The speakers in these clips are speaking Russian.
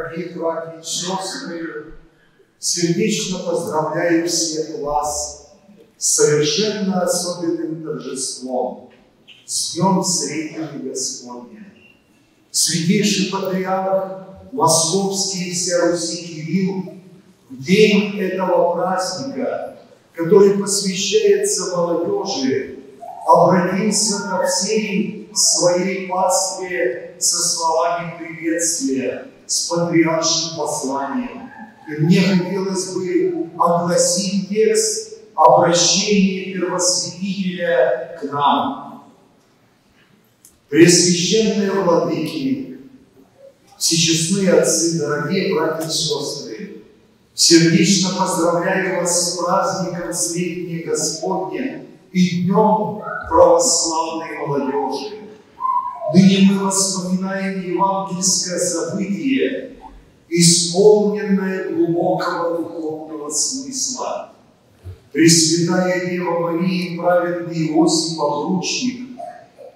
дорогие братья и сестры, сердечно поздравляю всех вас с совершенно особенным торжеством, с Днем Сретения Господня. Святейший патриарх Московский и вся Руси Кирилл в день этого праздника, который посвящается молодежи, обратился ко всей своей пастве со словами приветствия, с патриаршим посланием. И мне хотелось бы огласить текст обращения первосвятителя к нам. Пресвященные владыки, всечестные отцы, дорогие братья и сестры, сердечно поздравляю вас с праздником Сретения Господня и Днем православной молодежи. Ныне мы вспоминаем евангельское событие, исполненное глубокого духовного смысла. Пресвятая Дева Мария и праведный Иосиф Обручник,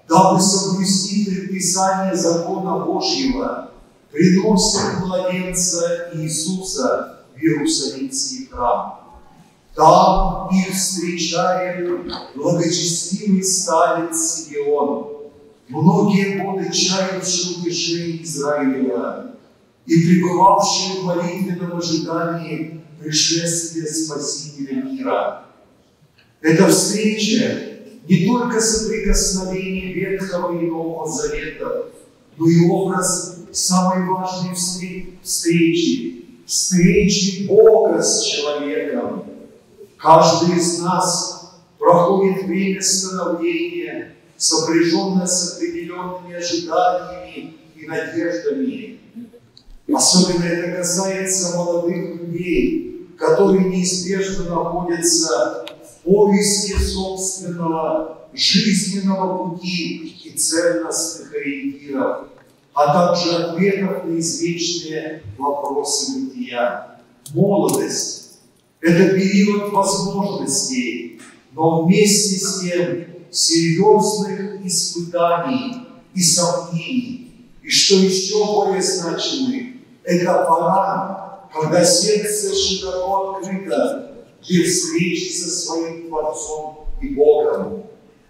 дабы соблюсти предписание закона Божьего, приносят младенца Иисуса в Иерусалимский храм. Там их встречает благочестивый старец Симеон, многие годы чаявший утешение Израиля и пребывавший в молитвенном ожидании пришествия Спасителя мира. Эта встреча не только соприкосновение Ветхого и Нового Завета, но и образ самой важной встречи Бога с человеком. Каждый из нас проходит время становления, сопряженное с определенными ожиданиями и надеждами. Особенно это касается молодых людей, которые неизбежно находятся в поиске собственного жизненного пути и ценностных ориентиров, а также ответов на извечные вопросы бытия. Молодость – это период возможностей, но вместе с тем серьезных испытаний и сомнений. И что еще более значимое, это пора, когда сердце широко открыто для встречи со своим Творцом и Богом.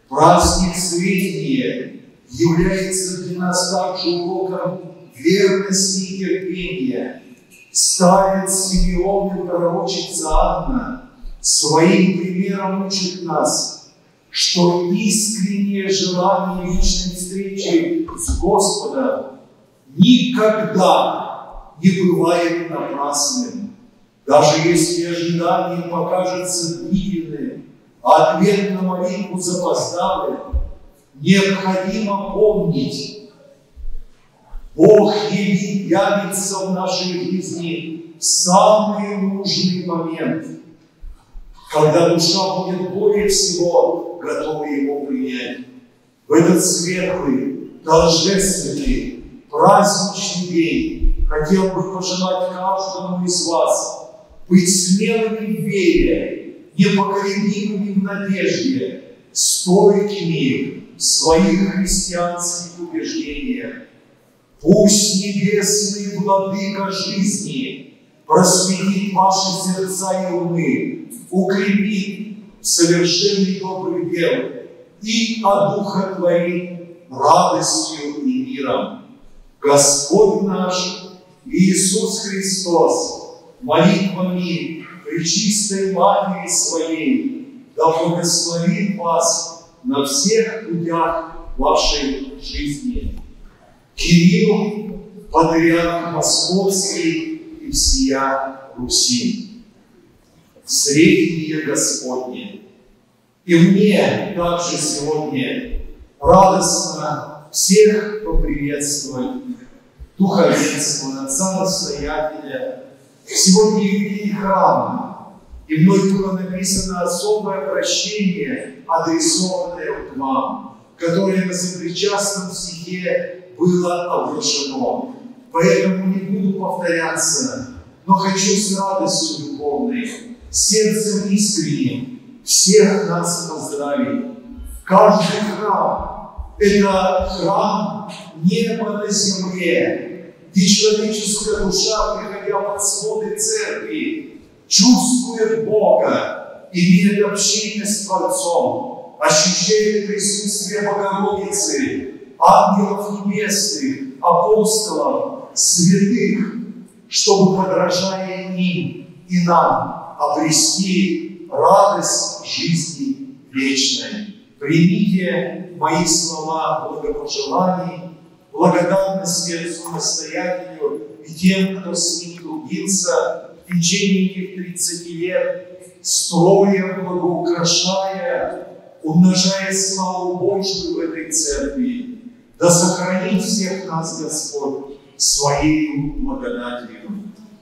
Праздник Сретения является для нас также уроком верности и терпения. Старец Симеон и пророчица Анна своим примером учат нас, что искреннее желание личной встречи с Господом никогда не бывает напрасным. Даже если ожидание покажется длительным, а ответ на молитву запоздалым, необходимо помнить, Бог явится в нашей жизни в самый нужный момент, когда душа будет более всего готова Его принять. В этот светлый, торжественный, праздничный день хотел бы пожелать каждому из вас быть смелыми в вере, непоколебимыми в надежде, стойкими в своих христианских убеждениях. Пусть небесный владыка жизни просветит ваши сердца и умы, укрепит в совершенный добрый дел и одухотворит радостью и миром. Господь наш Иисус Христос молитвами Пречистой Матери Своей да благословит вас на всех путях вашей жизни. Кирилл, патриарх Московский и всея Руси. Сретение Господне. И мне также сегодня радостно всех поприветствовать, духовенство, отца-настоятеля. Сегодня Юбилей храма, и мной было написано особое обращение, адресованное к вам, которое на сопричастном стихе было оглашено. Поэтому не буду повторяться, но хочу с радостью духовной, сердцем искренним всех нас поздравить. Каждый храм – это храм неба на земле, где человеческая душа, приходя под своды церкви, чувствует Бога, имеет общение с Творцом, ощущает присутствие Богородицы, ангелов небесных, апостолов, святых, чтобы, подражая им и нам, обрести радость жизни вечной. Примите мои слова благопожеланий, благодарности Отцу-настоятелю и тем, кто с ним трудился в течение этих 30 лет, строя, благоукрашая, умножая славу Божию в этой церкви. Да сохранит всех нас Господь Своей благодатью.